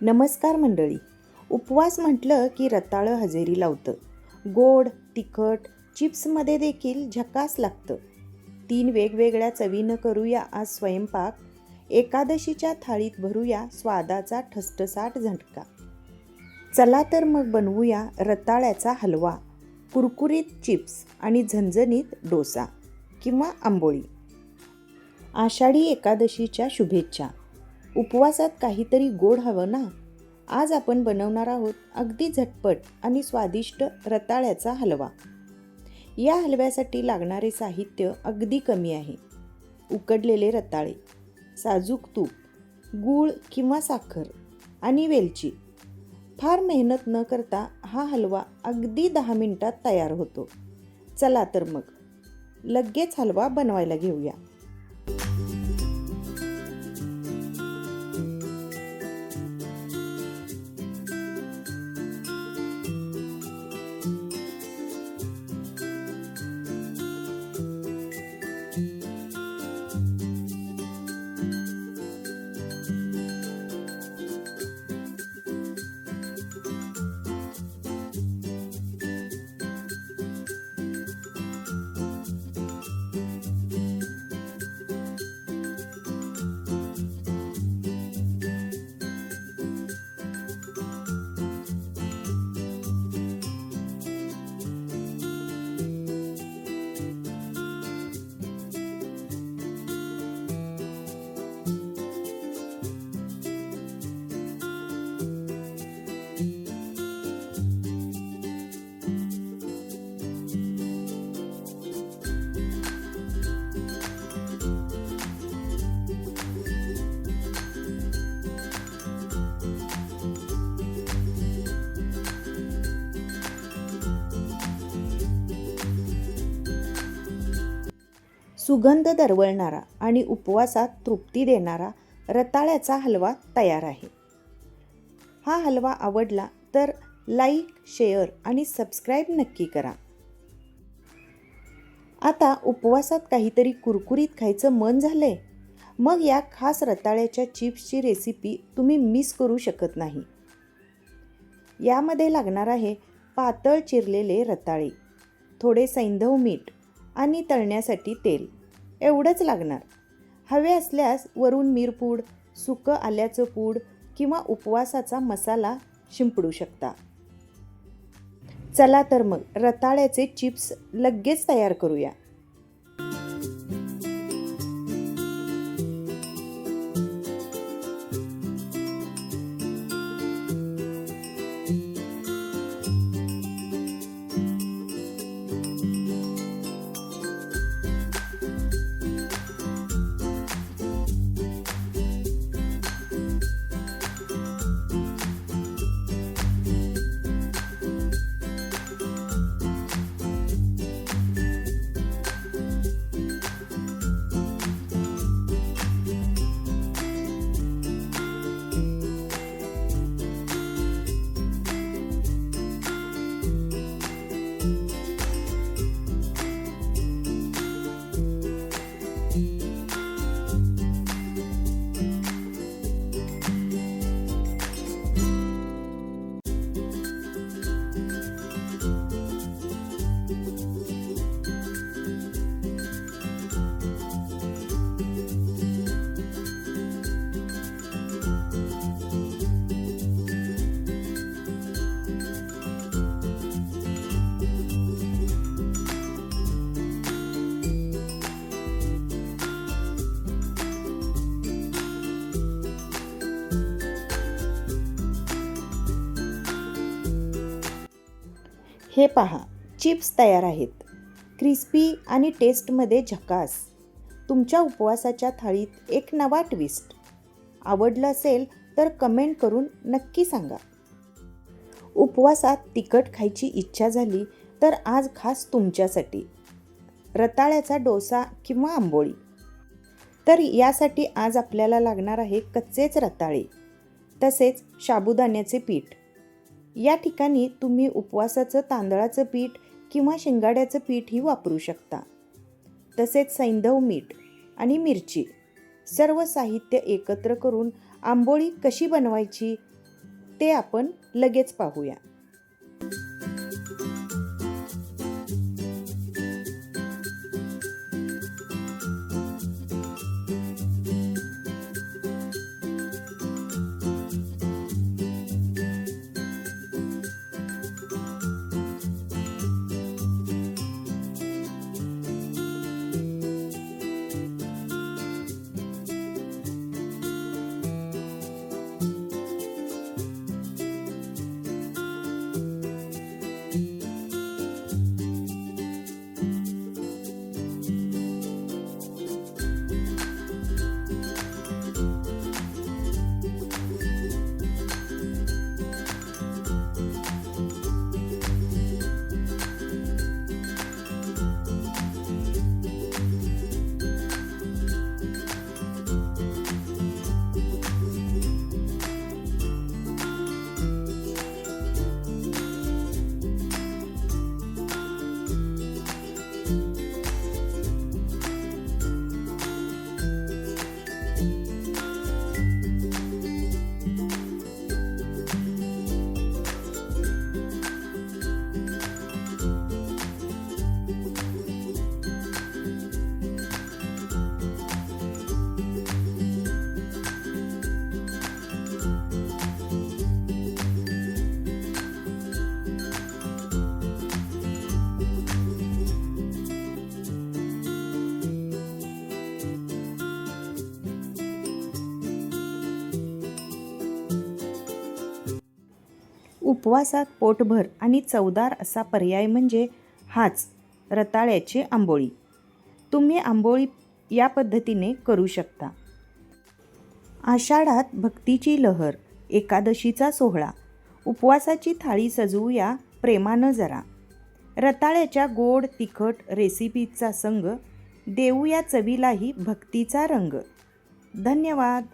नमस्कार मंडळी. उपवास म्हटलं की रताळं हजेरी लावतं. गोड, तिखट, चिप्समध्ये देखील झकास लागतं. 3 वेगवेगळ्या चवीनं करूया आज स्वयंपाक. एकादशीच्या थाळीत भरूया स्वादाचा ठसठसाट झटका. चला तर मग बनवूया रताळ्याचा हलवा, कुरकुरीत चिप्स आणि झणझणीत डोसा किंवा आंबोळी. आषाढी एकादशीच्या शुभेच्छा. उपवासात काहीतरी गोड हवं ना. आज आपण बनवणार आहोत अगदी झटपट आणि स्वादिष्ट रताळ्याचा हलवा. या हलव्यासाठी लागणारे साहित्य अगदी कमी आहे. उकडलेले रताळे, साजूक तूप, गूळ किंवा साखर आणि वेलची. फार मेहनत न करता हा हलवा अगदी 10 मिनिटात तयार होतो. चला तर मग लगेच हलवा बनवायला घेऊया. सुगंध दरवळणारा आणि उपवासात तृप्ती देणारा रताळ्याचा हलवा तयार आहे. हा हलवा आवडला तर लाईक, शेअर आणि सबस्क्राईब नक्की करा. आता उपवासात काहीतरी कुरकुरीत खायचं मन झालंय, मग या खास रताळ्याच्या चिप्सची रेसिपी तुम्ही मिस करू शकत नाही. यामध्ये लागणार आहे पातळ चिरलेले रताळे, थोडे सैंधव मीठ आणि तळण्यासाठी तेल, एवढंच लागणार. हवे असल्यास वरून मिरपूड, सुकं आल्याचं पूड किंवा उपवासाचा मसाला शिंपडू शकता. चला तर मग रताळ्याचे चिप्स लगेच तयार करूया. हे पहा, चिप्स तयार आहेत. क्रिस्पी आणि टेस्टमध्ये झकास. तुमच्या उपवासाच्या थाळीत एक नवा ट्विस्ट. आवडलं असेल तर कमेंट करून नक्की सांगा. उपवासात तिखट खायची इच्छा झाली तर आज खास तुमच्यासाठी रताळ्याचा डोसा किंवा आंबोळी. तर यासाठी आज आपल्याला लागणार आहे कच्चेच रताळे, तसेच साबुदाण्याचे पीठ. या ठिकाणी तुम्ही उपवासाचं तांदळाचं पीठ किंवा शिंगाड्याचं पीठही वापरू शकता. तसेच सैंधव मीठ आणि मिरची. सर्व साहित्य एकत्र करून आंबोळी कशी बनवायची ते आपण लगेच पाहूया. उपवासात पोटभर आणि चवदार असा पर्याय म्हणजे हाच रताळ्याची आंबोळी. तुम्ही आंबोळी या पद्धतीने करू शकता. आषाढात भक्तीची लहर, एकादशीचा सोहळा, उपवासाची थाळी सजवूया प्रेमानं जरा. रताळ्याच्या गोड तिखट रेसिपीचा संग देऊया चवीलाही भक्तीचा रंग. धन्यवाद.